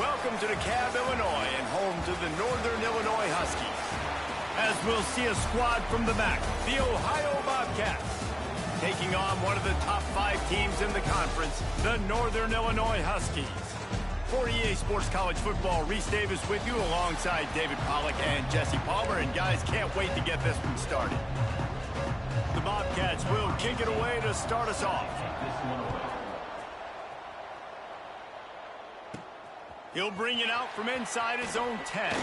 Welcome to DeKalb, Illinois, and home to the Northern Illinois Huskies. As we'll see a squad from the back, the Ohio Bobcats, taking on one of the top 5 teams in the conference, the Northern Illinois Huskies. For EA Sports College Football, Reese Davis with you alongside David Pollack and Jesse Palmer, and guys, can't wait to get this one started. The Bobcats will kick it away to start us off. He'll bring it out from inside his own 10.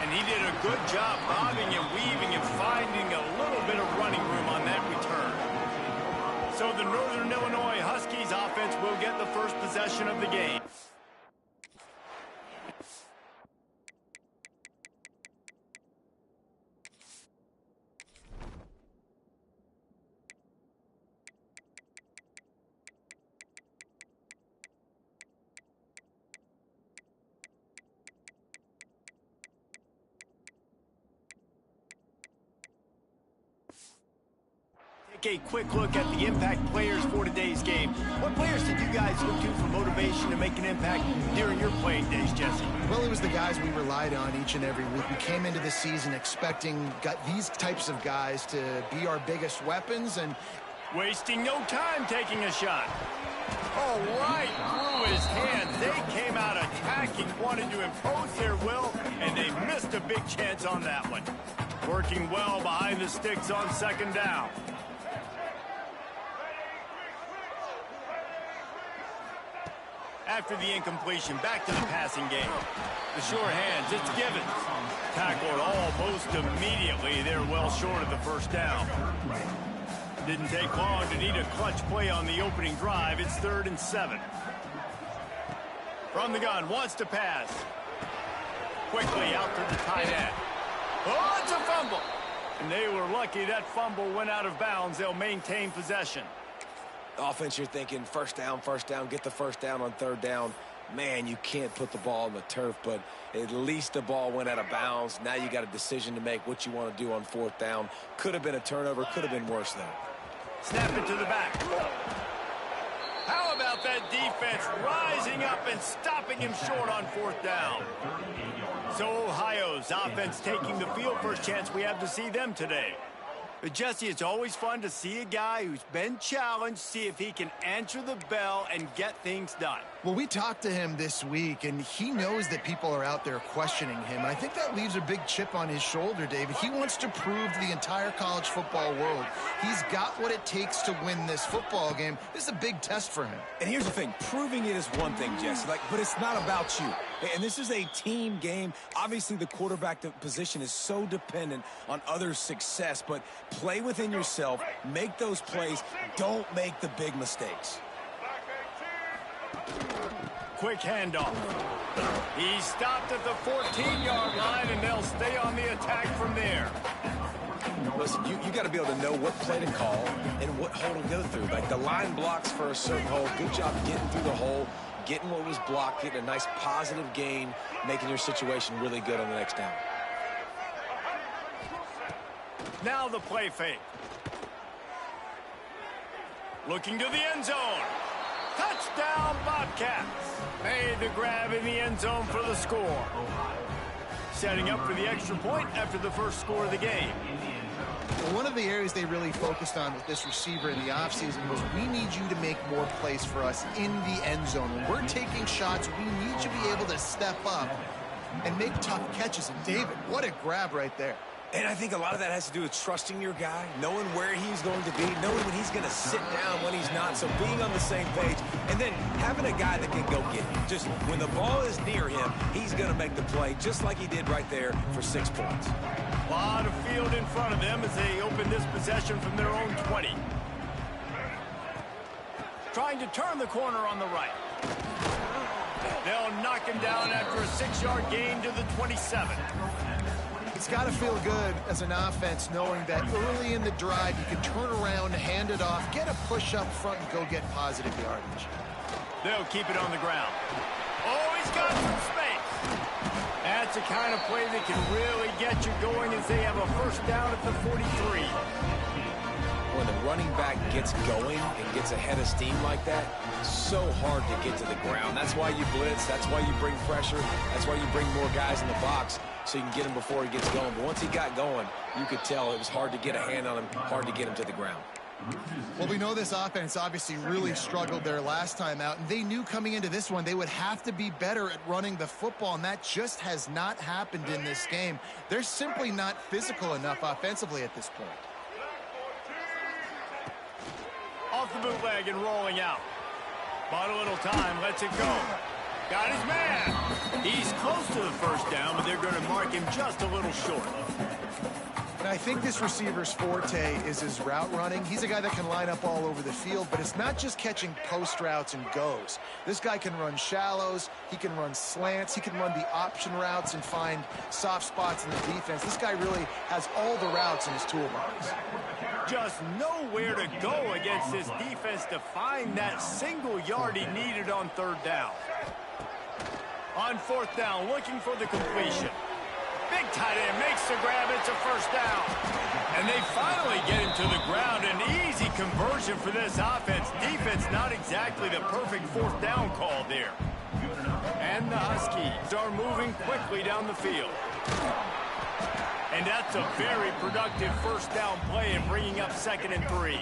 And he did a good job bobbing and weaving and finding a little bit of running room on that return. So the Northern Illinois Huskies offense will get the first possession of the game. Take a quick look at the impact players for today's game. What players did you guys look to for motivation to make an impact during your playing days, Jesse? Well, it was the guys we relied on each and every week. We came into the season expecting these types of guys to be our biggest weapons, and wasting no time taking a shot. Oh, right through his hands. They came out attacking, wanted to impose their will, and they missed a big chance on that one. Working well behind the sticks on second down. After the incompletion, back to the passing game. The sure hands, it's Givens. Tackled almost immediately. They're well short of the first down. Didn't take long to need a clutch play on the opening drive. It's 3rd and 7. From the gun, wants to pass. Quickly out to the tight end. Oh, it's a fumble. And they were lucky that fumble went out of bounds. They'll maintain possession. Offense, you're thinking first down, get the first down on 3rd down. Man, you can't put the ball on the turf, but at least the ball went out of bounds. Now you got a decision to make what you want to do on 4th down. Could have been a turnover, could have been worse, though. Snap it to the back. How about that defense rising up and stopping him short on 4th down? So Ohio's offense taking the field. First chance we have to see them today. But Jesse, it's always fun to see a guy who's been challenged, see if he can answer the bell and get things done. Well, we talked to him this week, and he knows that people are out there questioning him. I think that leaves a big chip on his shoulder, David. He wants to prove to the entire college football world he's got what it takes to win this football game. This is a big test for him. And here's the thing. Proving it is one thing, Jesse, but it's not about you. And this is a team game. Obviously, the quarterback position is so dependent on others' success, but play within yourself, make those plays, don't make the big mistakes. Quick handoff. He stopped at the 14-yard line, and they'll stay on the attack from there. Listen, you got to be able to know what play to call and what hole to go through. Like the line blocks for a certain hole. Good job getting through the hole, getting what was blocked, getting a nice positive gain, making your situation really good on the next down. Now the play fake. Looking to the end zone. Touchdown, Bobcats. Made the grab in the end zone for the score. Setting up for the extra point after the first score of the game. Well, one of the areas they really focused on with this receiver in the offseason was we need you to make more plays for us in the end zone. When we're taking shots, we need you to be able to step up and make tough catches. And David, what a grab right there. And I think a lot of that has to do with trusting your guy, knowing where he's going to be, knowing when he's going to sit down, when he's not, so being on the same page, and then having a guy that can go get it. Just when the ball is near him, he's going to make the play, just like he did right there for 6 points. A lot of field in front of them as they open this possession from their own 20. Trying to turn the corner on the right. They'll knock him down after a 6-yard gain to the 27. It's got to feel good as an offense knowing that early in the drive you can turn around, hand it off, get a push up front, and go get positive yardage. They'll keep it on the ground. Oh, he's got some space. That's the kind of play that can really get you going as they have a first down at the 43. when the running back gets going and gets ahead of steam like that, so hard to get to the ground. That's why you blitz. That's why you bring pressure. That's why you bring more guys in the box so you can get him before he gets going. But once he got going, you could tell it was hard to get a hand on him, hard to get him to the ground. Well, we know this offense obviously really struggled their last time out, and they knew coming into this one they would have to be better at running the football, and that just has not happened in this game. They're simply not physical enough offensively at this point. Off the bootleg and rolling out. Bought a little time, lets it go. Got his man. He's close to the first down, but they're going to mark him just a little short. And I think this receiver's forte is his route running. He's a guy that can line up all over the field, but it's not just catching post routes and goes. This guy can run shallows, he can run slants, he can run the option routes and find soft spots in the defense. This guy really has all the routes in his toolbox. Just nowhere to go against this defense to find that single yard he needed on third down. On fourth down, looking for the completion. Big tight end makes the grab. It's a first down. And they finally get him to the ground. An easy conversion for this offense. Defense not exactly the perfect fourth down call there. And the Huskies are moving quickly down the field. And that's a very productive first down play and bringing up 2nd and 3.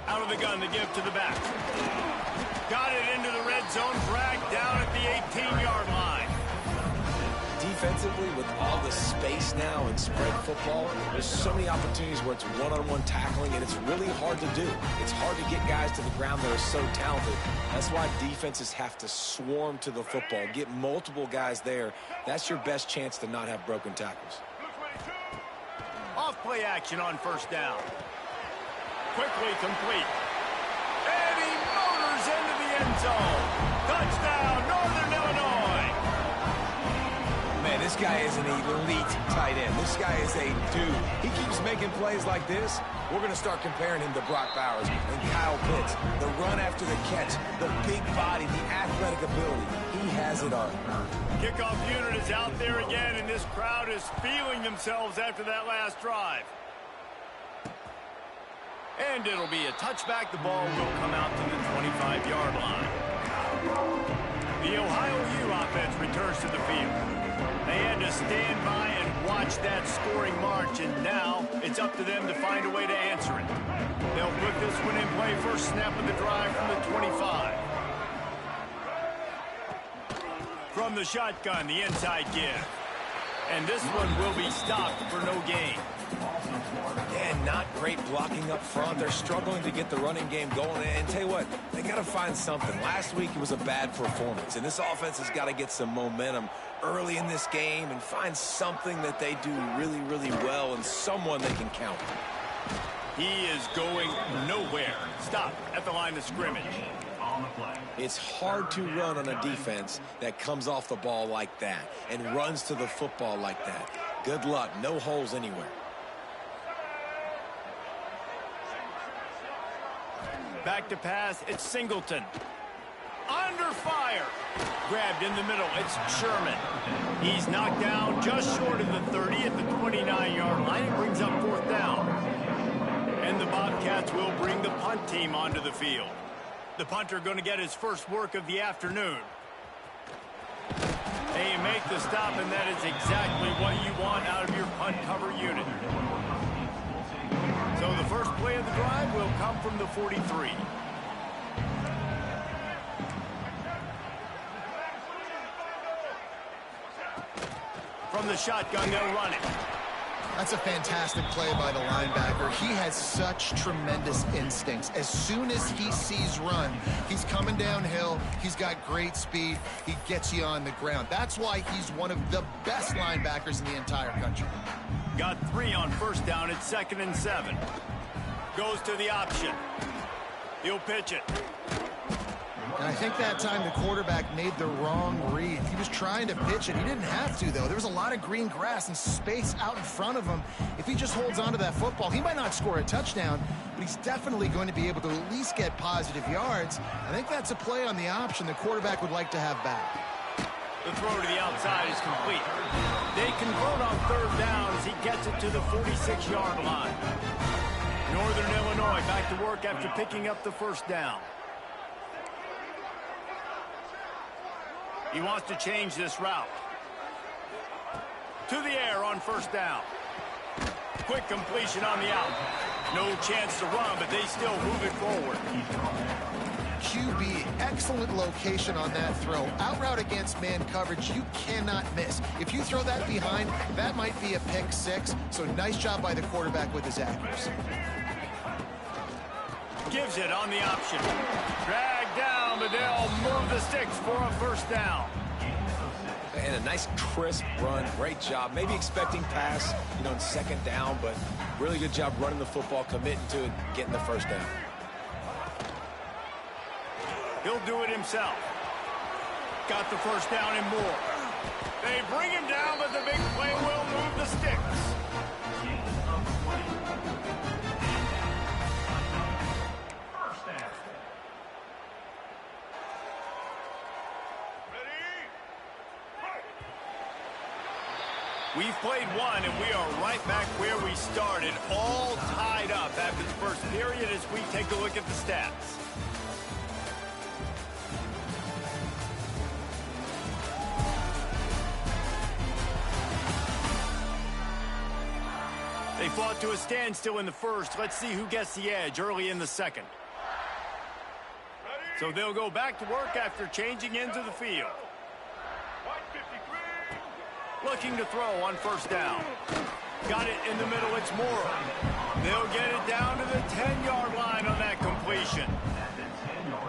Out of the gun to give to the back. Got it into the red zone, dragged down at the 18-yard line. Defensively, with all the space now and spread football, there's so many opportunities where it's one-on-one tackling, and it's really hard to do. It's hard to get guys to the ground that are so talented. That's why defenses have to swarm to the football, get multiple guys there. That's your best chance to not have broken tackles. Off play action on first down. Quickly complete. And he motors into the end zone. Touchdown, Northern Illinois. Man, this guy is an elite tight end. This guy is a dude. He keeps making plays like this. We're going to start comparing him to Brock Bowers and Kyle Pitts. The run after the catch, the big body, the athletic ability. He has it all. Kickoff unit is out there again, and this crowd is feeling themselves after that last drive. And it'll be a touchback. The ball will come out to the 25-yard line. The Ohio U offense returns to the field. They had to stand by and watch that scoring march, and now it's up to them to find a way to answer it. They'll put this one in play first snap of the drive from the 25. From the shotgun, the inside give. And this one will be stopped for no gain. And not great blocking up front. They're struggling to get the running game going. And tell you what, they got to find something. Last week it was a bad performance, and this offense has got to get some momentum early in this game and find something that they do really, really well and someone they can count. He is going nowhere. Stop at the line of scrimmage. It's hard to run on a defense that comes off the ball like that and runs to the football like that. Good luck. No holes anywhere. Back to pass, it's Singleton. Under fire. Grabbed in the middle, it's Sherman. He's knocked down just short of the 30 at the 29-yard line. It brings up fourth down. And the Bobcats will bring the punt team onto the field. The punter going to get his first work of the afternoon. They make the stop, and that is exactly what you want out of your punt cover unit. So the first play of the drive will come from the 43. From the shotgun, they'll run it. That's a fantastic play by the linebacker. He has such tremendous instincts. As soon as he sees run, he's coming downhill. He's got great speed. He gets you on the ground. That's why he's one of the best linebackers in the entire country. Got 3 on first down. It's 2nd and 7. Goes to the option. He'll pitch it. And I think that time the quarterback made the wrong read. He was trying to pitch it. He didn't have to, though. There was a lot of green grass and space out in front of him. If he just holds on to that football, he might not score a touchdown, but he's definitely going to be able to at least get positive yards. I think that's a play on the option the quarterback would like to have back. The throw to the outside is complete. They convert on third down as he gets it to the 46-yard line. Northern Illinois back to work after picking up the first down. He wants to change this route. To the air on first down. Quick completion on the out. No chance to run, but they still move it forward. QB, excellent location on that throw. Out route against man coverage, you cannot miss. If you throw that behind, that might be a pick six. So nice job by the quarterback with his accuracy. Gives it on the option. Dragged down, but they'll move the sticks for a first down. And a nice crisp run. Great job. Maybe expecting pass, in second down, but really good job running the football, committing to it, getting the first down. He'll do it himself. Got the first down and more. They bring him down, but the big play will move the sticks. We've played one, and we are right back where we started, all tied up after the first period as we take a look at the stats. They fought to a standstill in the first. Let's see who gets the edge early in the second. So they'll go back to work after changing into the field. Looking to throw on first down. Got it in the middle, it's Moore. They'll get it down to the 10-yard line on that completion.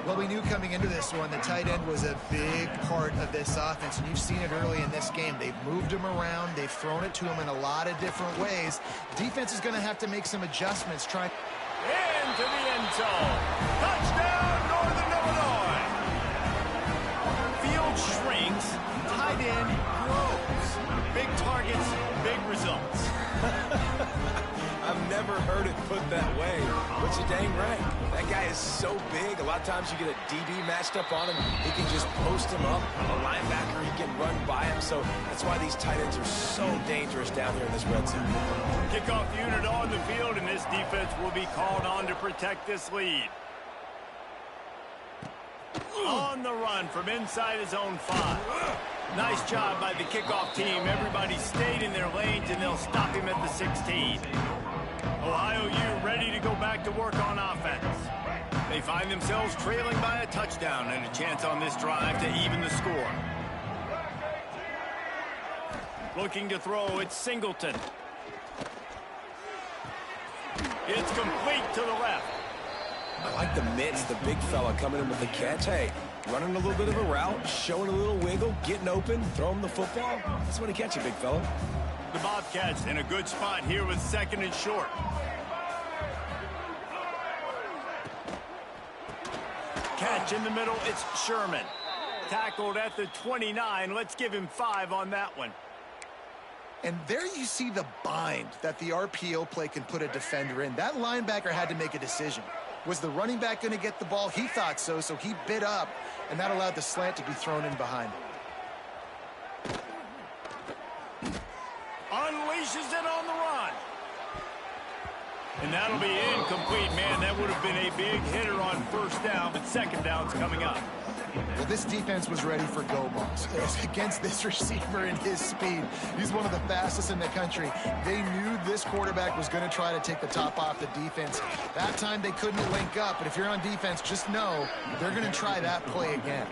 Well, we knew coming into this one, the tight end was a big part of this offense, and you've seen it early in this game. They've moved him around. They've thrown it to him in a lot of different ways. Defense is going to have to make some adjustments. Into the end zone. Touchdown, Northern Illinois. Field shrinks. Tight end grows. Big targets, big results. I've never heard it put that way, but you're dang right. That guy is so big. A lot of times you get a DB matched up on him. He can just post him up. A linebacker, he can run by him. So that's why these tight ends are so dangerous down here in this red zone. Kickoff unit on the field, and this defense will be called on to protect this lead. On the run from inside his own 5. Nice job by the kickoff team. Everybody stayed in their lanes, and they'll stop him at the 16. Ohio U ready to go back to work on offense. They find themselves trailing by a touchdown and a chance on this drive to even the score. Looking to throw, it's Singleton. It's complete to the left. I like the mitts, the big fella coming in with the catch. Hey, running a little bit of a route, showing a little wiggle, getting open, throwing the football. That's when he catch you, big fella. The Bobcats in a good spot here with second and short. Catch in the middle, it's Sherman. Tackled at the 29. Let's give him 5 on that one. And there you see the bind that the RPO play can put a defender in. That linebacker had to make a decision. Was the running back going to get the ball? He thought so, so he bit up, and that allowed the slant to be thrown in behind him. Unleashes it on the run. And that'll be incomplete, man. That would have been a big hitter on first down, but second down's coming up. Well, this defense was ready for go balls against this receiver and his speed. He's one of the fastest in the country. They knew this quarterback was going to try to take the top off the defense. That time they couldn't link up, but if you're on defense, just know they're going to try that play again.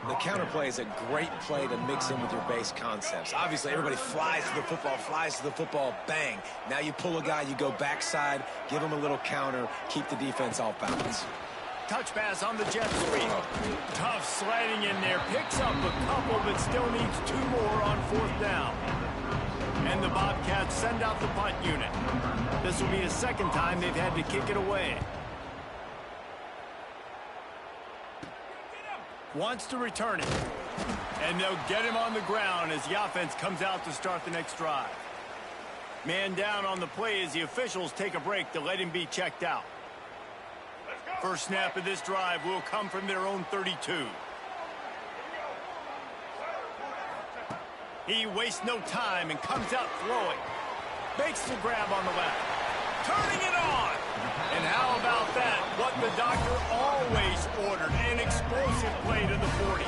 The counter play is a great play to mix in with your base concepts. Obviously, everybody flies to the football, bang. Now you pull a guy, you go backside, give him a little counter, keep the defense off balance. Touch pass on the jet sweep. Tough sliding in there. Picks up a couple, but still needs 2 more on fourth down. And the Bobcats send out the punt unit. This will be the second time they've had to kick it away. Wants to return it. And they'll get him on the ground as the offense comes out to start the next drive. Man down on the play as the officials take a break to let him be checked out. First snap of this drive will come from their own 32. He wastes no time and comes out throwing. Makes the grab on the left. Turning it on. And how about that? What the doctor always ordered. An explosive play to the 40.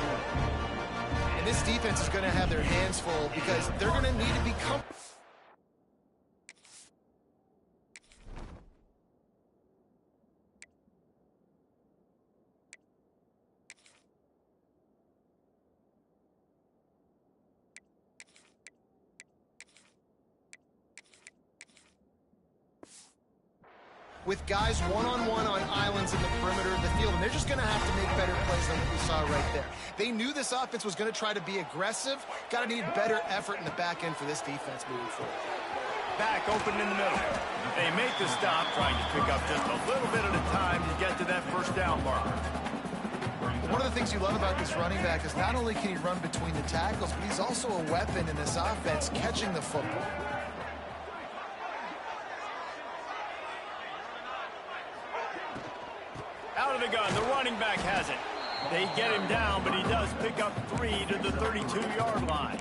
And this defense is going to have their hands full because they're going to need to be comfortable. With guys one-on-one on islands in the perimeter of the field, and they're just going to have to make better plays than what we saw right there. They knew this offense was going to try to be aggressive. Got to need better effort in the back end for this defense moving forward. Back open in the middle. They make the stop, trying to pick up just a little bit at a time to get to that first down mark. One of the things you love about this running back is not only can he run between the tackles, but he's also a weapon in this offense catching the football. Out of the gun, the running back has it. They get him down, but he does pick up 3 to the 32-yard line.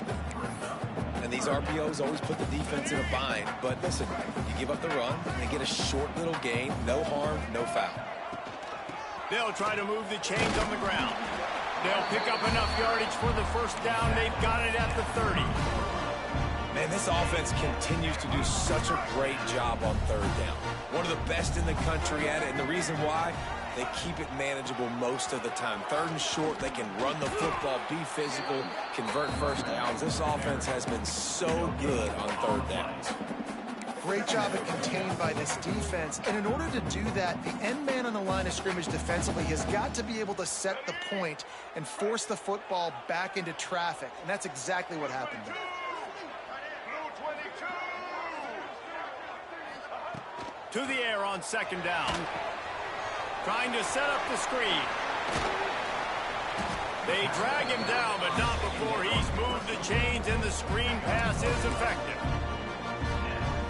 And these RPOs always put the defense in a bind. But listen, you give up the run, and they get a short little gain. No harm, no foul. They'll try to move the chains on the ground. They'll pick up enough yardage for the first down. They've got it at the 30. Man, this offense continues to do such a great job on third down. One of the best in the country at it, and the reason why, they keep it manageable most of the time. Third and short, they can run the football, be physical, convert first downs. This offense has been so good on third downs. Great job at contained by this defense. And in order to do that, the end man on the line of scrimmage defensively has got to be able to set the point and force the football back into traffic. And that's exactly what happened there. To the air on second down. Trying to set up the screen. They drag him down, but not before he's moved the chains, and the screen pass is effective.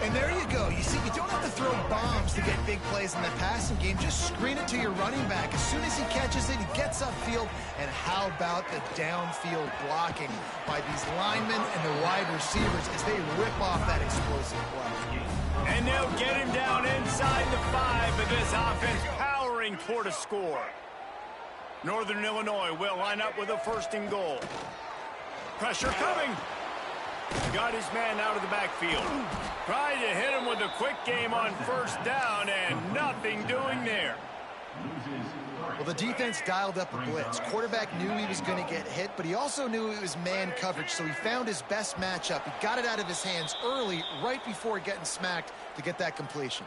And there you go. You see, you don't have to throw bombs to get big plays in the passing game. Just screen it to your running back. As soon as he catches it, he gets upfield. And how about the downfield blocking by these linemen and the wide receivers as they rip off that explosive play. And they'll get him down inside the 5, but this offense powering toward a score. Northern Illinois will line up with a 1st and goal. Pressure coming. Got his man out of the backfield. Tried to hit him with a quick game on 1st down, and nothing doing there. Well, the defense dialed up a blitz. Quarterback knew he was going to get hit, but he also knew it was man coverage, so he found his best matchup. He got it out of his hands early, right before getting smacked to get that completion.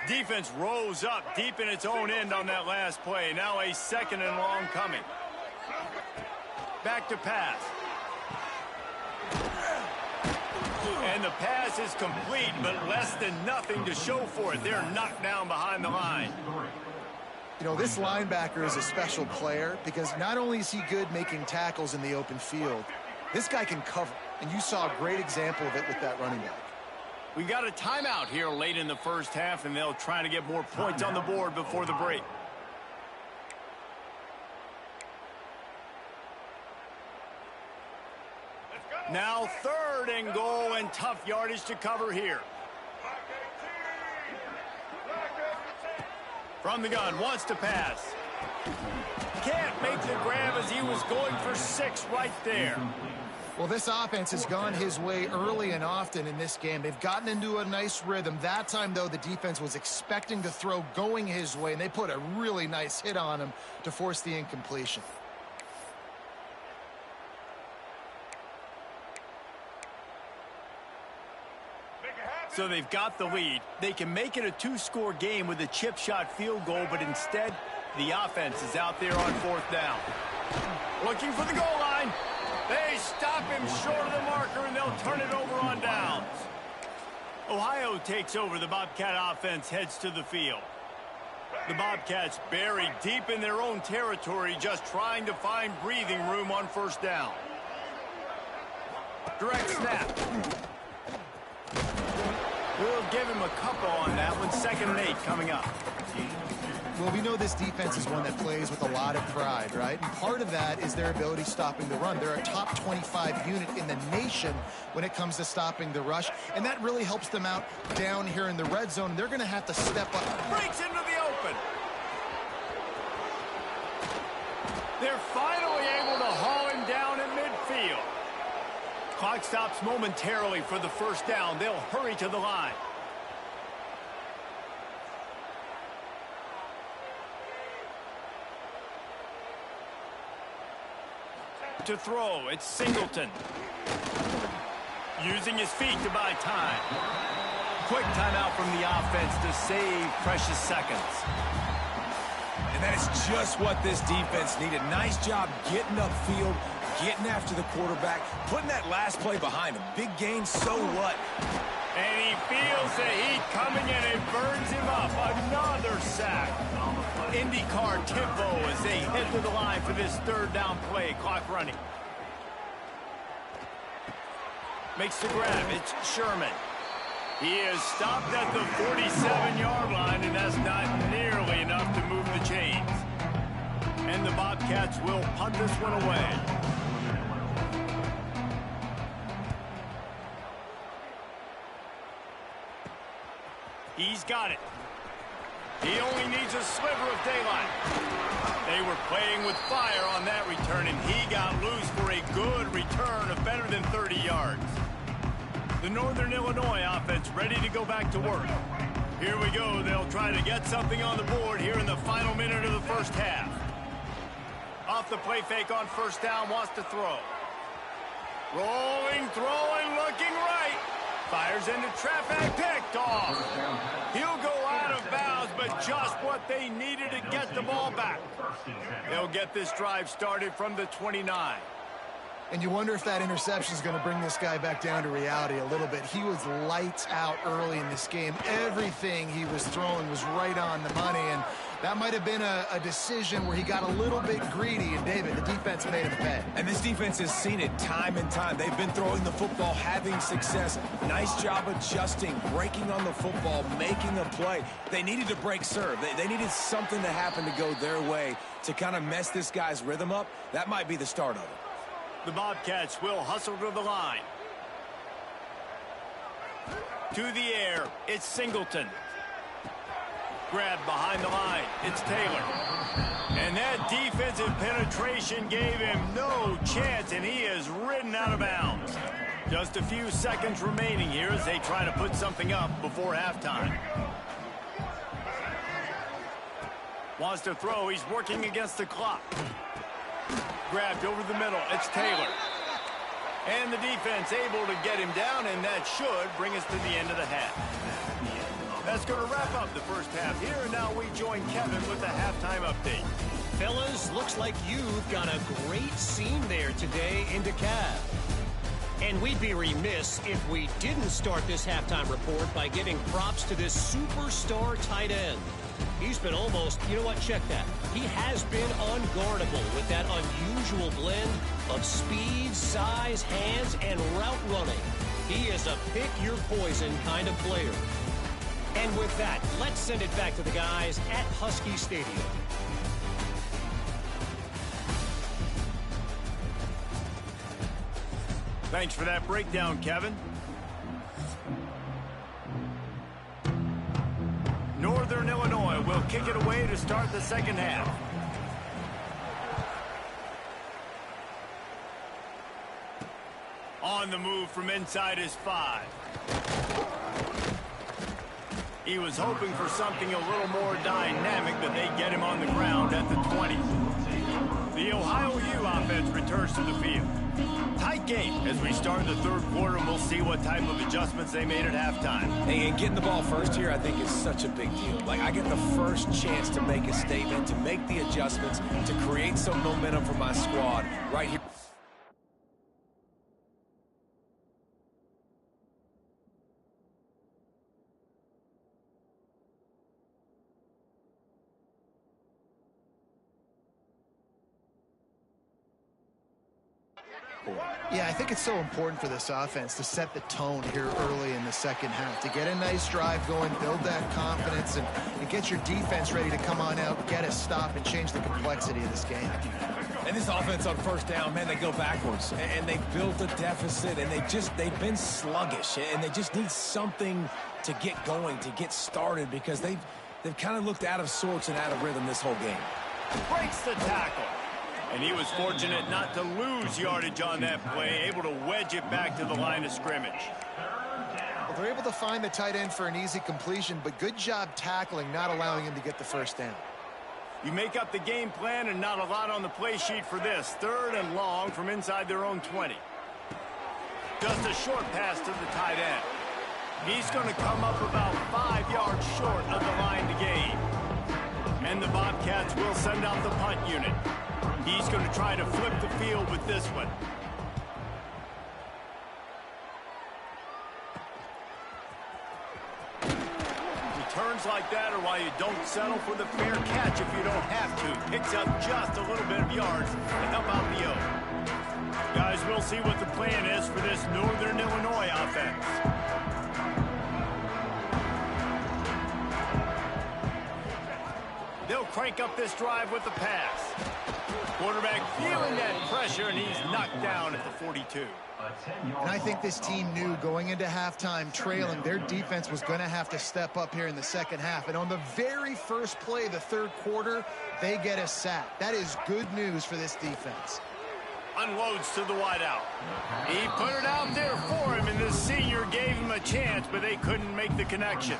Defense rose up deep in its own end on that last play. Now a 2nd and long coming. Back to pass. And the pass is complete, but less than nothing to show for it. They're knocked down behind the line. You know, this linebacker is a special player because not only is he good making tackles in the open field, this guy can cover. And you saw a great example of it with that running back. We got a timeout here late in the first half, and they'll try to get more points on the board before the break. Now 3rd and goal, and tough yardage to cover here. From the gun, wants to pass. Can't make the grab as he was going for 6 right there. Well, this offense has gone his way early and often in this game. They've gotten into a nice rhythm. That time, though, the defense was expecting to throw going his way, and they put a really nice hit on him to force the incompletion. So they've got the lead. They can make it a 2-score game with a chip shot field goal, but instead, the offense is out there on 4th down. Looking for the goal line. They stop him short of the marker, and they'll turn it over on downs. Ohio takes over. The Bobcat offense heads to the field. The Bobcats buried deep in their own territory, just trying to find breathing room on 1st down. Direct snap. We'll give him a couple on that one. 2nd and 8 coming up. Well, we know this defense is one that plays with a lot of pride, right? And part of that is their ability stopping the run. They're a top 25 unit in the nation when it comes to stopping the rush, and that really helps them out down here in the red zone. They're going to have to step up. Breaks into the open. They're finally able to haul him down in midfield. Clock stops momentarily for the first down. They'll hurry to the line. To throw, it's Singleton. Using his feet to buy time. Quick timeout from the offense to save precious seconds. And that is just what this defense needed. Nice job getting upfield, getting after the quarterback, putting that last play behind him. Big gain, so what? And he feels the heat coming and it burns him up. Another sack. IndyCar tempo as they head to the line for this third down play. Clock running. Makes the grab. It's Sherman. He is stopped at the 47-yard line, and that's not nearly enough to move the chains. And the Bobcats will punt this one away. He's got it. He only needs a sliver of daylight. They were playing with fire on that return, and he got loose for a good return of better than 30 yards. The Northern Illinois offense ready to go back to work. Here we go. They'll try to get something on the board here in the final minute of the first half. Off the play fake on first down, wants to throw. Rolling, throwing, looking right. Fires into traffic, picked off. He'll go out of bounds, but just what they needed to get the ball back. They'll get this drive started from the 29. And you wonder if that interception is going to bring this guy back down to reality a little bit. He was lights out early in this game. Everything he was throwing was right on the money, and that might have been a decision where he got a little bit greedy, and David, the defense made him pay. And this defense has seen it time and time. They've been throwing the football, having success. Nice job adjusting, breaking on the football, making a play. They needed to break serve. They needed something to happen to go their way to kind of mess this guy's rhythm up. That might be the start of it. The Bobcats will hustle to the line. To the air, it's Singleton. Grab behind the line, it's Taylor. And that defensive penetration gave him no chance, and he is ridden out of bounds. Just a few seconds remaining here as they try to put something up before halftime. Wants to throw, he's working against the clock. Grabbed over the middle, it's Taylor. And the defense able to get him down, and that should bring us to the end of the half. That's going to wrap up the first half here, and now we join Kevin with the halftime update. Fellas, looks like you've got a great scene there today in DeKalb. And we'd be remiss if we didn't start this halftime report by giving props to this superstar tight end. He's been almost, you know what, check that. He has been unguardable with that unusual blend of speed, size, hands, and route running. He is a pick-your-poison kind of player. And with that, let's send it back to the guys at Husky Stadium. Thanks for that breakdown, Kevin. Northern Illinois will kick it away to start the second half. On the move from inside his 5. He was hoping for something a little more dynamic, but they get him on the ground at the 20. The Ohio U offense returns to the field. Tight game as we start the third quarter, and we'll see what type of adjustments they made at halftime. And getting the ball first here, I think, is such a big deal. Like, I get the first chance to make a statement, to make the adjustments, to create some momentum for my squad right here. board. Yeah, I think it's so important for this offense to set the tone here early in the second half, to get a nice drive going, build that confidence, and get your defense ready to come on out, get a stop, and change the complexity of this game. And this offense on first down, man, they go backwards. And they've built a deficit, and they've been sluggish. And they just need something to get going, to get started, because they've kind of looked out of sorts and out of rhythm this whole game. Breaks the tackle. And he was fortunate not to lose yardage on that play, able to wedge it back to the line of scrimmage. Well, they're able to find the tight end for an easy completion, but good job tackling, not allowing him to get the first down. You make up the game plan and not a lot on the play sheet for this. 3rd and long from inside their own 20. Just a short pass to the tight end. He's going to come up about 5 yards short of the line to gain. And the Bobcats will send out the punt unit. He's going to try to flip the field with this one. Returns like that are why you don't settle for the fair catch if you don't have to. Picks up just a little bit of yards to help out the O. Guys, we'll see what the plan is for this Northern Illinois offense. They'll crank up this drive with the pass. Quarterback feeling that pressure, and he's knocked down at the 42. And I think this team knew going into halftime trailing, their defense was going to have to step up here in the second half. And on the very first play, the 3rd quarter, they get a sack. That is good news for this defense. Unloads to the wideout. He put it out there for him, and the senior gave him a chance, but they couldn't make the connection.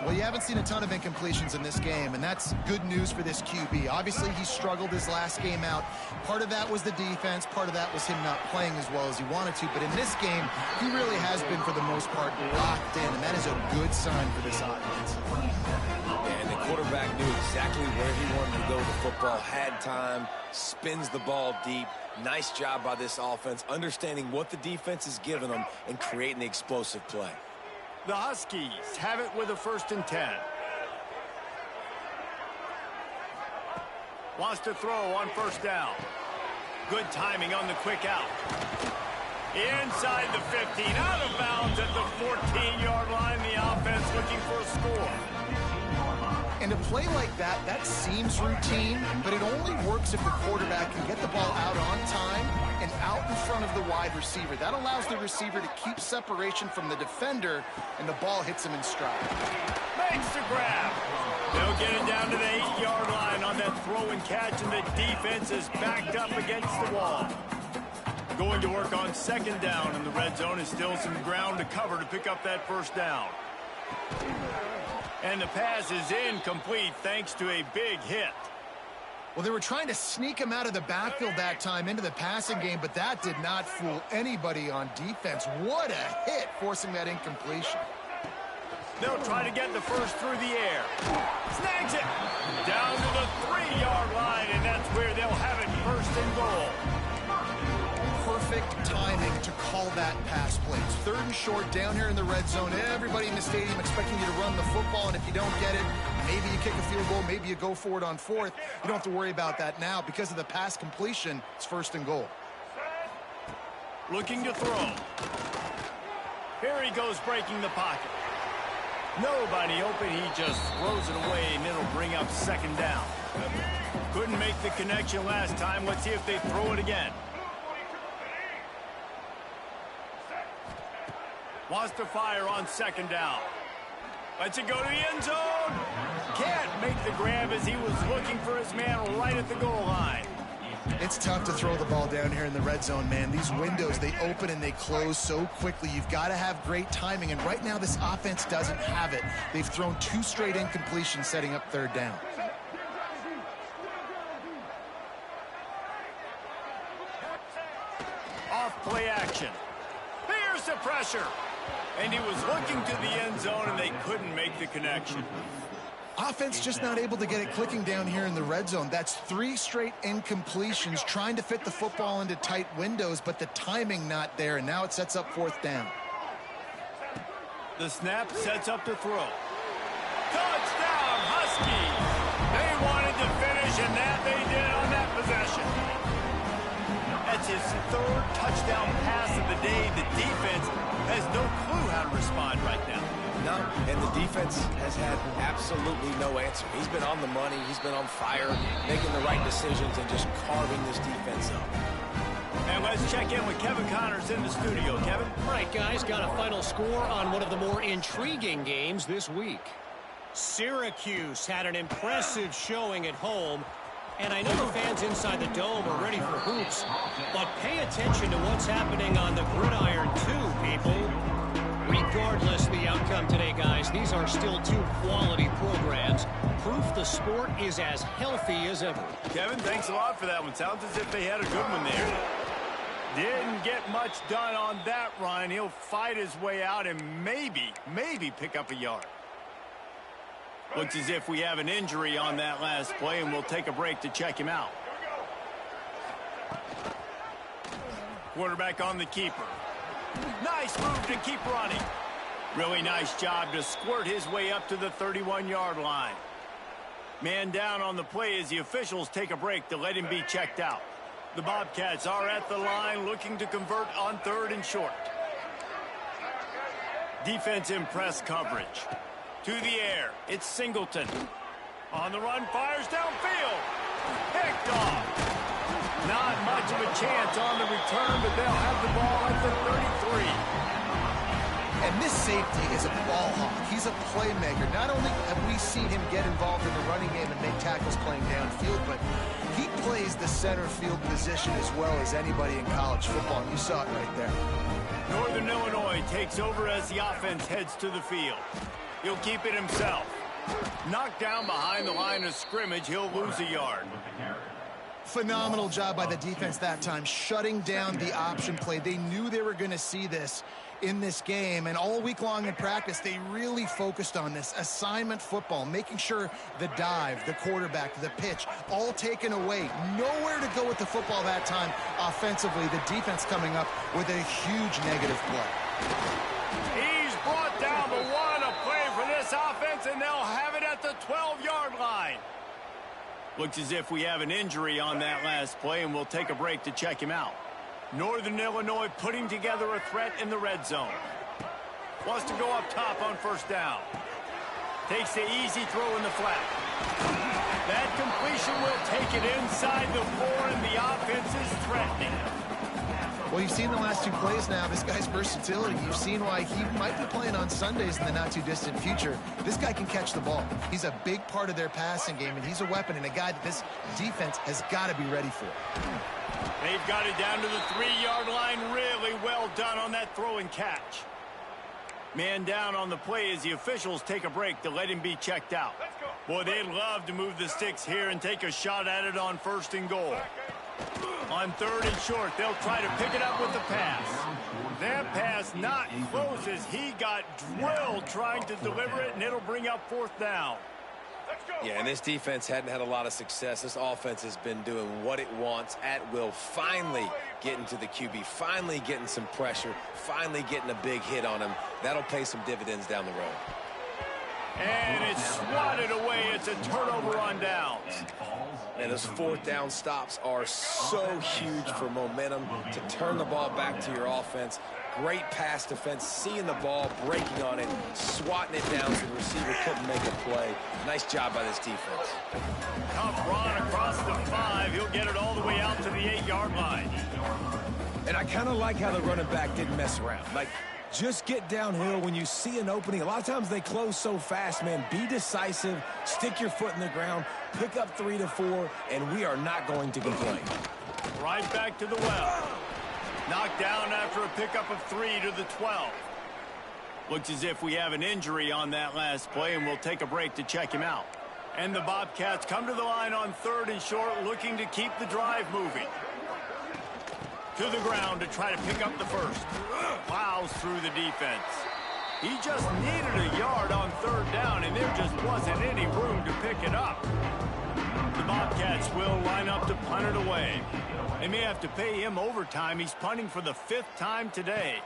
Well, you haven't seen a ton of incompletions in this game, and that's good news for this QB. Obviously, he struggled his last game out. Part of that was the defense. Part of that was him not playing as well as he wanted to. But in this game, he really has been, for the most part, locked in, and that is a good sign for this offense. And the quarterback knew exactly where he wanted to go with the football, had time, spins the ball deep. Nice job by this offense, understanding what the defense is giving them and creating the explosive play. The Huskies have it with a 1st and 10. Wants to throw on first down. Good timing on the quick out. Inside the 15, out of bounds at the 14-yard line. The offense looking for a score. And a play like that, that seems routine, but it only works if the quarterback can get the ball out on time and out in front of the wide receiver. That allows the receiver to keep separation from the defender, and the ball hits him in stride. Makes the grab. They'll get it down to the 8-yard line on that throw and catch, and the defense is backed up against the wall. Going to work on 2nd down, and the red zone is still some ground to cover to pick up that first down. And the pass is incomplete thanks to a big hit. Well, they were trying to sneak him out of the backfield that time into the passing game, but that did not fool anybody on defense. What a hit, forcing that incompletion. They'll try to get the first through the air. Snags it down to the 3-yard line, and that's where they'll have it 1st and goal. Perfect timing to call that pass play. It's 3rd and short down here in the red zone. Everybody in the stadium expecting you to run the football, and if you don't get it, maybe you kick a field goal, maybe you go for it on 4th. You don't have to worry about that now. Because of the pass completion, it's 1st and goal. Looking to throw. Here he goes, breaking the pocket. Nobody open, he just throws it away, and it'll bring up 2nd down. Couldn't make the connection last time. Let's see if they throw it again. Wants to fire on 2nd down. Lets it go to the end zone. Can't make the grab as he was looking for his man right at the goal line. It's tough to throw the ball down here in the red zone, man. These windows, they open and they close so quickly. You've got to have great timing, and right now this offense doesn't have it. They've thrown 2 straight incompletions setting up 3rd down. Off play action. Here's the pressure. And he was looking to the end zone, and they couldn't make the connection. Offense just not able to get it clicking down here in the red zone. That's 3 straight incompletions, trying to fit the football into tight windows, but the timing not there, and now it sets up 4th down. The snap sets up to throw. Touchdown, Huskies! They wanted to finish, and that they did on that possession. At It's his third touchdown pass of the day. The defense has no clue how to respond right now. No, and the defense has had absolutely no answer. He's been on the money. He's been on fire, making the right decisions and just carving this defense up. And let's check in with Kevin Connors in the studio. Kevin? All right, guys, got a final score on one of the more intriguing games this week. Syracuse had an impressive showing at home, and I know the fans inside the dome are ready for hoops, but pay attention to what's happening on the gridiron too, people. Regardless the outcome today, guys, these are still two quality programs. Proof the sport is as healthy as ever. Kevin, thanks a lot for that one. Sounds as if they had a good one there. Didn't get much done on that run. He'll fight his way out and maybe pick up a yard. Looks as if we have an injury on that last play, and we'll take a break to check him out. Quarterback on the keeper. Nice move to keep running. Really nice job to squirt his way up to the 31-yard line. Man down on the play as the officials take a break to let him be checked out. The Bobcats are at the line looking to convert on 3rd and short. Defense in press coverage. To the air, it's Singleton. On the run, fires downfield. Picked off. Not much of a chance on the return, but they'll have the ball at the 33. And this safety is a ball hawk. He's a playmaker. Not only have we seen him get involved in the running game and make tackles playing downfield, but he plays the center field position as well as anybody in college football. And you saw it right there. Northern Illinois takes over as the offense heads to the field. He'll keep it himself. Knocked down behind the line of scrimmage, he'll lose a yard. Phenomenal job by the defense that time, shutting down the option play. They knew they were going to see this in this game, and all week long in practice, they really focused on this assignment football, making sure the dive, the quarterback, the pitch, all taken away. Nowhere to go with the football that time offensively. The defense coming up with a huge negative play. He's brought down the one, a play for this offense, and they'll have it at the 12-yard line. Looks as if we have an injury on that last play, and we'll take a break to check him out. Northern Illinois putting together a threat in the red zone. Wants to go up top on 1st down. Takes the easy throw in the flat. That completion will take it inside the 4, and the offense is threatening. Well, you've seen the last 2 plays now. This guy's versatility. You've seen why he might be playing on Sundays in the not-too-distant future. This guy can catch the ball. He's a big part of their passing game, and he's a weapon and a guy that this defense has got to be ready for. They've got it down to the 3-yard line. Really well done on that throw and catch. Man down on the play as the officials take a break to let him be checked out. Boy, they'd love to move the sticks here and take a shot at it on 1st and goal. On 3rd and short, they'll try to pick it up with the pass. That pass not close as he got drilled trying to deliver it, and it'll bring up 4th down. Yeah, and this defense hadn't had a lot of success. This offense has been doing what it wants at will. Finally getting to the QB, finally getting some pressure, finally getting a big hit on him. That'll pay some dividends down the road. And it's swatted away. It's a turnover on downs. And those 4th down stops are so huge for momentum to turn the ball back to your offense. Great pass defense, seeing the ball, breaking on it, swatting it down so the receiver couldn't make a play. Nice job by this defense. Tough run across the 5. He'll get it all the way out to the 8-yard line. And I kind of like how the running back didn't mess around. Like, just get downhill when you see an opening. A lot of times they close so fast, man. Be decisive, stick your foot in the ground, pick up 3 to 4, and we are not going to complain. Right back to the well. Knocked down after a pickup of 3 to the 12. Looks as if we have an injury on that last play, and we'll take a break to check him out. And the Bobcats come to the line on 3rd and short, looking to keep the drive moving. To the ground to try to pick up the 1st. Plows through the defense. He just needed a yard on 3rd down, and there just wasn't any room to pick it up. The Bobcats will line up to punt it away. They may have to pay him overtime. He's punting for the 5th time today.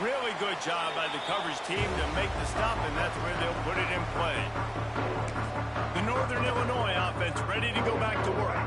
Really good job by the coverage team to make the stop, and that's where they'll put it in play. The Northern Illinois offense ready to go back to work.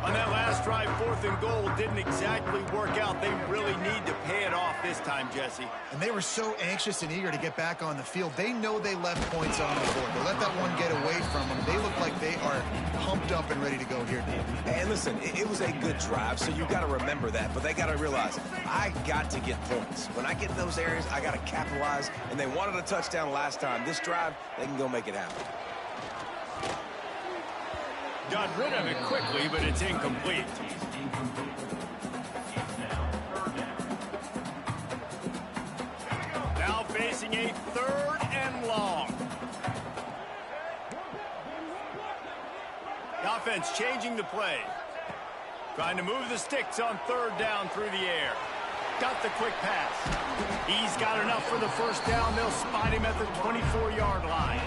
On that last drive, 4th and goal didn't exactly work out. They really need to pay it off this time, Jesse. And they were so anxious and eager to get back on the field. They know they left points on the board. They let that one get away from them. They look like they are pumped up and ready to go here, Dave. And listen, it was a good drive, so you got to remember that. But they got to realize, I got to get points. When I get in those areas, I got to capitalize. And they wanted a touchdown last time. This drive, they can go make it happen. Got rid of it quickly, but it's incomplete. Now facing a 3rd and long. The offense changing the play. Trying to move the sticks on 3rd down through the air. Got the quick pass. He's got enough for the first down. They'll spot him at the 24-yard line.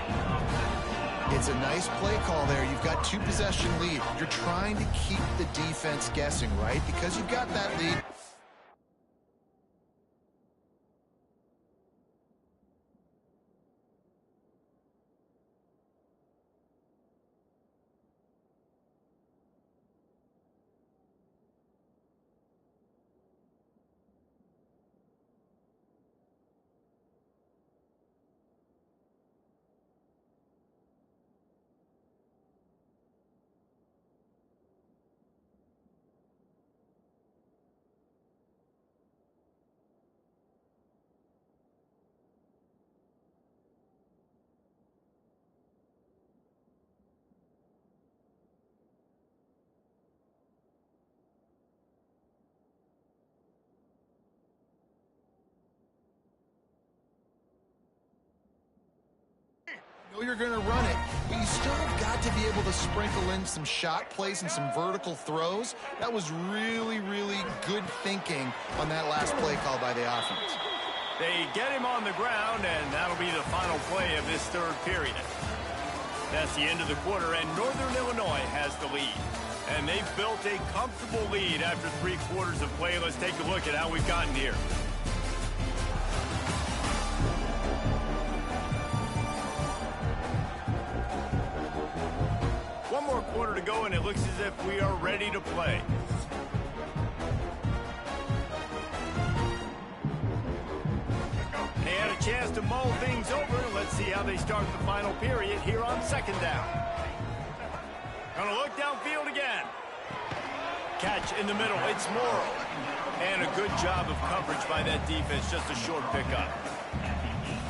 It's a nice play call there. You've got 2-possession lead. You're trying to keep the defense guessing, right? Because you've got that lead. You know you're going to run it, but you still have got to be able to sprinkle in some shot plays and some vertical throws. That was really, really good thinking on that last play call by the offense. They get him on the ground, and that'll be the final play of this 3rd period. That's the end of the quarter, and Northern Illinois has the lead. And they've built a comfortable lead after 3 quarters of play. Let's take a look at how we've gotten here. One more quarter to go, and it looks as if we are ready to play. They had a chance to mull things over. Let's see how they start the final period here on 2nd down. Gonna look downfield again. Catch in the middle. It's Morrow. And a good job of coverage by that defense. Just a short pickup.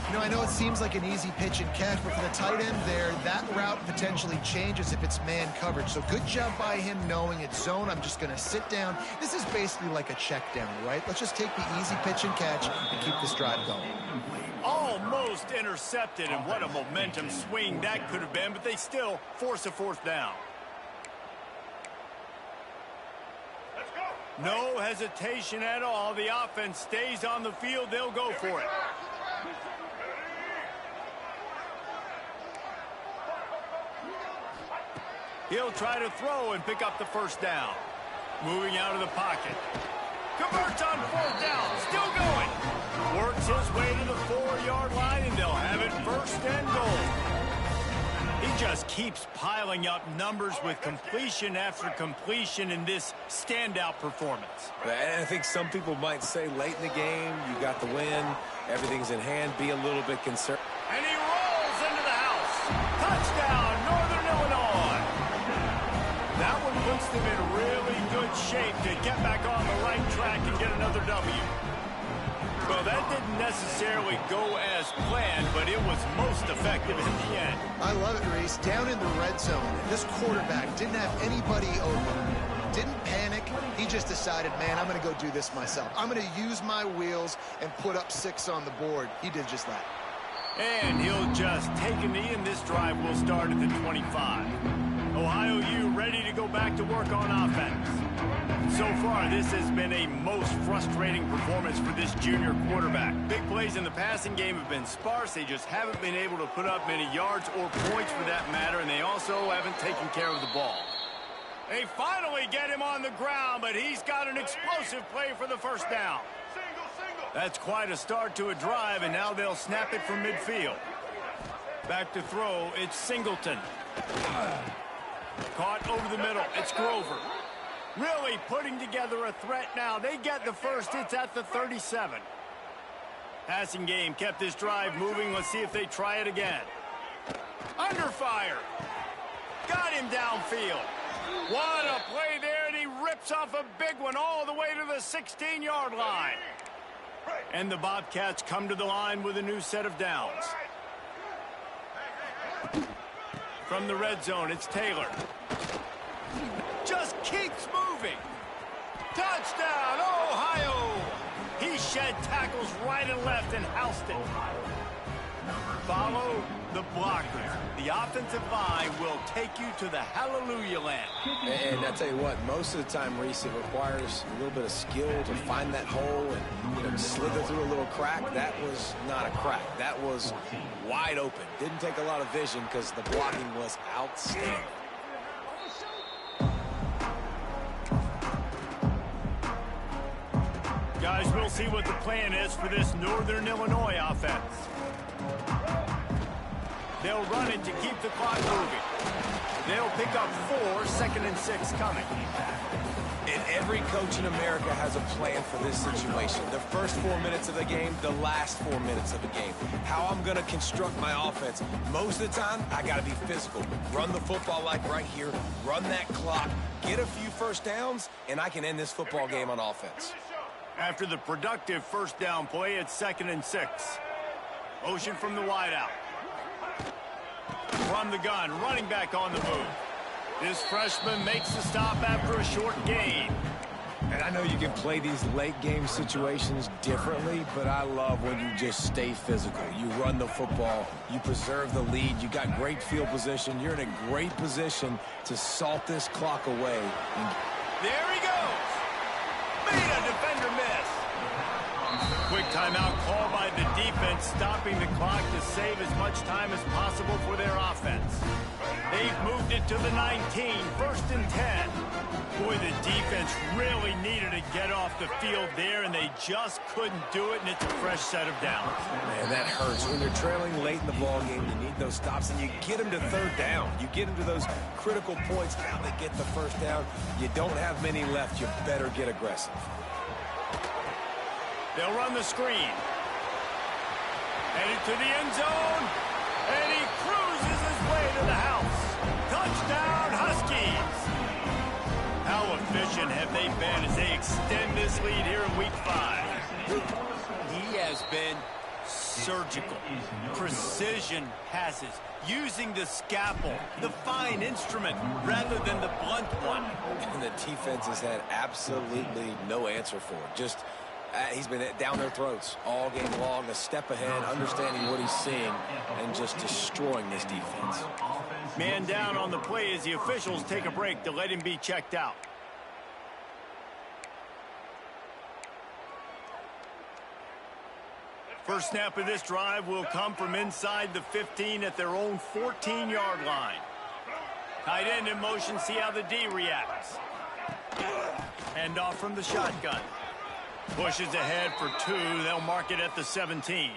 You know, I know it seems like an easy pitch and catch, but for the tight end there, that route potentially changes if it's man coverage. So good job by him knowing it's zone. I'm just going to sit down. This is basically like a check down, right? Let's just take the easy pitch and catch and keep this drive going. Almost intercepted, and what a momentum swing that could have been, but they still force a 4th down. No hesitation at all. The offense stays on the field. They'll go for it. He'll try to throw and pick up the first down. Moving out of the pocket. Converts on 4th down. Still going. Works his way to the 4-yard line, and they'll have it 1st and goal. He just keeps piling up numbers with completion after completion in this standout performance. And I think some people might say late in the game, you got the win, everything's in hand, be a little bit concerned. And he rolls into the house. Touchdown, Northern Illinois. That one puts them in really good shape to get back on the right track and get another W. Well, that didn't necessarily go as planned, but it was most effective in the end. I love it, Reese. Down in the red zone, this quarterback didn't have anybody open. Didn't panic. He just decided, man, I'm going to go do this myself. I'm going to use my wheels and put up 6 on the board. He did just that. And he'll just take a knee, and this drive will start at the 25. Ohio U ready to go back to work on offense. So far, this has been a most frustrating performance for this junior quarterback. Big plays in the passing game have been sparse. They just haven't been able to put up many yards or points for that matter, and they also haven't taken care of the ball. They finally get him on the ground, but he's got an explosive play for the first down. That's quite a start to a drive, and now they'll snap it from midfield. Back to throw, it's Singleton. Caught over the middle, it's Grover. Really putting together a threat now. They get the first. It's at the 37. Passing game kept this drive moving. Let's see if they try it again. Under fire. Got him downfield. What a play there, and he rips off a big one all the way to the 16-yard line. And the Bobcats come to the line with a new set of downs. From the red zone, it's Taylor. Just keeps moving. Touchdown, Ohio! He shed tackles right and left and housed it. Follow the blockers. The offensive line will take you to the hallelujah land. And I tell you what, most of the time, Reese, it requires a little bit of skill to find that hole and slither through a little crack. That was not a crack. That was wide open. Didn't take a lot of vision because the blocking was outstanding. Guys, we'll see what the plan is for this Northern Illinois offense. They'll run it to keep the clock moving. They'll pick up 4, 2nd and 6 coming. And every coach in America has a plan for this situation. The first 4 minutes of the game, the last 4 minutes of the game. How I'm going to construct my offense. Most of the time, I got to be physical. Run the football like right here. Run that clock. Get a few first downs, and I can end this football game on offense. After the productive first down play, it's 2nd and 6. Motion from the wideout. From the gun, running back on the move. This freshman makes the stop after a short gain. And I know you can play these late game situations differently, but I love when you just stay physical. You run the football, you preserve the lead, you got great field position, you're in a great position to salt this clock away. There he goes. Made a defender miss. Quick timeout call by the defense, stopping the clock to save as much time as possible for their offense. They've moved it to the 19, 1st and 10. Boy, the defense really needed to get off the field there, and they just couldn't do it, and it's a fresh set of downs. Man, that hurts. When you're trailing late in the ball game, you need those stops, and you get them to 3rd down. You get them to those critical points. Now they get the first down. You don't have many left. You better get aggressive. They'll run the screen. Headed to the end zone. And he cruises his way to the house. Touchdown, Huskies. How efficient have they been as they extend this lead here in Week 5? He has been surgical. Precision passes. Using the scalpel, the fine instrument, rather than the blunt one. And the defense has had absolutely no answer for it. Just... he's been down their throats all game long, a step ahead, understanding what he's seeing, and just destroying this defense. Man down on the play as the officials take a break to let him be checked out. First snap of this drive will come from inside the 15 at their own 14-yard line. Tight end in motion, see how the D reacts. Hand off from the shotgun. Pushes ahead for 2. They'll mark it at the 17.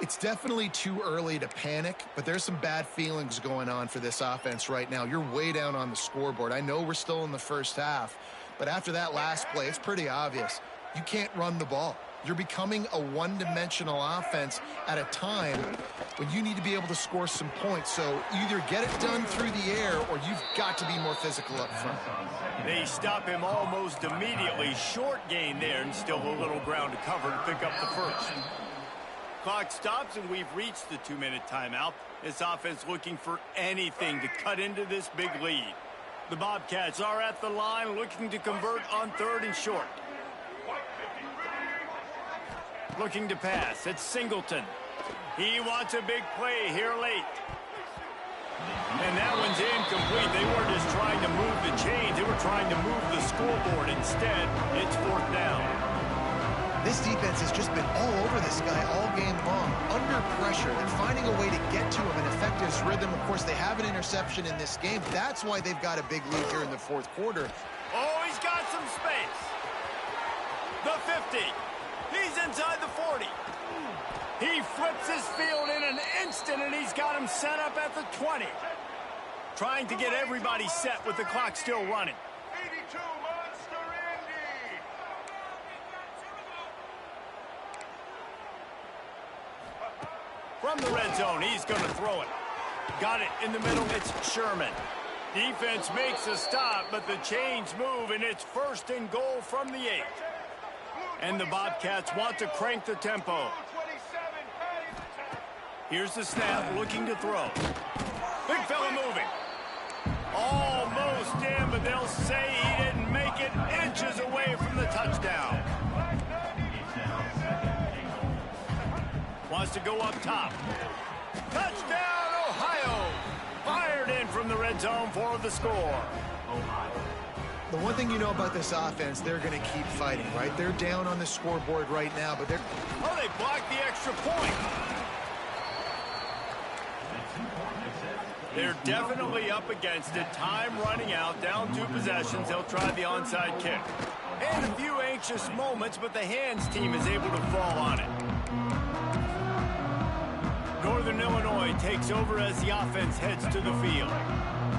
It's definitely too early to panic, but there's some bad feelings going on for this offense right now. You're way down on the scoreboard. I know we're still in the first half, but after that last play, it's pretty obvious. You can't run the ball. You're becoming a one-dimensional offense at a time when you need to be able to score some points. So either get it done through the air or you've got to be more physical up front. They stop him almost immediately. Short gain there and still a little ground to cover to pick up the first. Clock stops and we've reached the 2-minute timeout. This offense looking for anything to cut into this big lead. The Bobcats are at the line looking to convert on 3rd and short. Looking to pass. It's Singleton. He wants a big play here late. And that one's incomplete. They weren't just trying to move the chains. They were trying to move the scoreboard. Instead, it's 4th down. This defense has just been all over this guy all game long. Under pressure. They're finding a way to get to him and affect his rhythm. Of course, they have an interception in this game. That's why they've got a big lead here in the 4th quarter. Oh, he's got some space. The 50. He's inside the 40. He flips his field in an instant, and he's got him set up at the 20. Trying to get everybody set with the clock still running. From the red zone, he's going to throw it. Got it in the middle. It's Sherman. Defense makes a stop, but the chains move, and it's 1st and goal from the 8. And the Bobcats want to crank the tempo. Here's the snap, looking to throw. Big fella moving. Almost in, but they'll say he didn't make it, inches away from the touchdown. Wants to go up top. Touchdown, Ohio! Fired in from the red zone for the score. The one thing you know about this offense, they're going to keep fighting, right? They're down on the scoreboard right now, but they're... Oh, they blocked the extra point. They're definitely up against it. Time running out, down 2 possessions. They'll try the onside kick. And a few anxious moments, but the hands team is able to fall on it. Northern Illinois takes over as the offense heads to the field.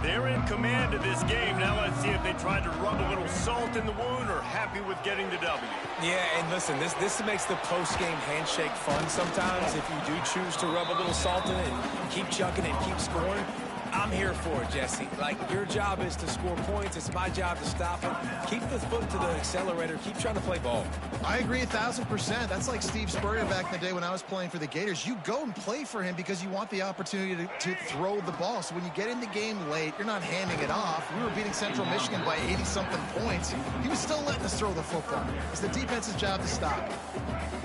They're in command of this game. Now let's see if they try to rub a little salt in the wound or happy with getting the W. Yeah, and listen, this makes the post-game handshake fun sometimes. If you do choose to rub a little salt in it and keep chucking and keep scoring, I'm here for it, Jesse. Like, your job is to score points. It's my job to stop it. Keep the foot to the accelerator. Keep trying to play ball. I agree 1,000%. That's like Steve Spurrier back in the day when I was playing for the Gators. You go and play for him because you want the opportunity to throw the ball. So when you get in the game late, you're not handing it off. We were beating Central Michigan by 80-something points. He was still letting us throw the football. It's the defense's job to stop.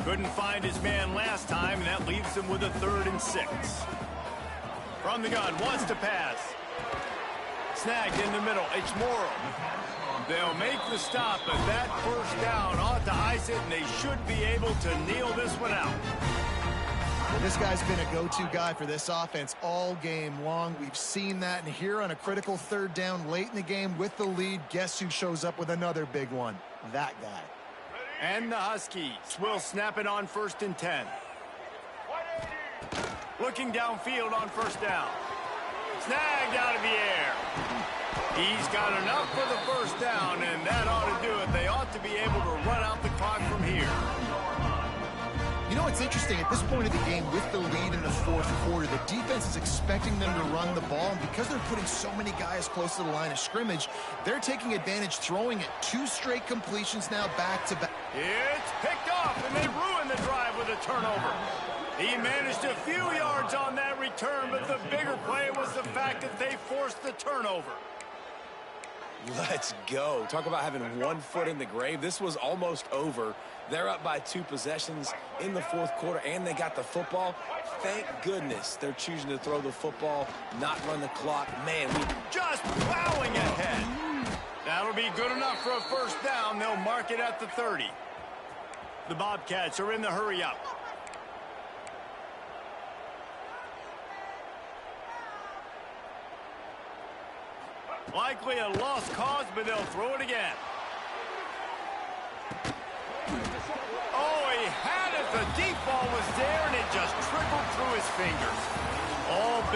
Couldn't find his man last time, and that leaves him with a 3rd and 6. From the gun, wants to pass. Snagged in the middle, it's Morrow. They'll make the stop, but that 1st down ought to ice it, and they should be able to kneel this one out. Well, this guy's been a go-to guy for this offense all game long. We've seen that, and here on a critical 3rd down late in the game with the lead, guess who shows up with another big one? That guy. And the Huskies will snap it on 1st and 10. Looking downfield on 1st down. Snagged out of the air. He's got enough for the 1st down, and that ought to do it. They ought to be able to run out the clock from here. You know, it's interesting. At this point of the game, with the lead in the 4th quarter, the defense is expecting them to run the ball. And because they're putting so many guys close to the line of scrimmage, they're taking advantage, throwing it. 2 straight completions now back-to-back. It's picked off, and they ruin the drive with a turnover. He managed a few yards on that return, but the bigger play was the fact that they forced the turnover. Let's go. Talk about having 1 foot in the grave. This was almost over. They're up by 2 possessions in the 4th quarter, and they got the football. Thank goodness they're choosing to throw the football, not run the clock. Man, we just plowing ahead. That'll be good enough for a 1st down. They'll mark it at the 30. The Bobcats are in the hurry-up. Likely a lost cause, but they'll throw it again. Oh, he had it. The deep ball was there, and it just trickled through his fingers. All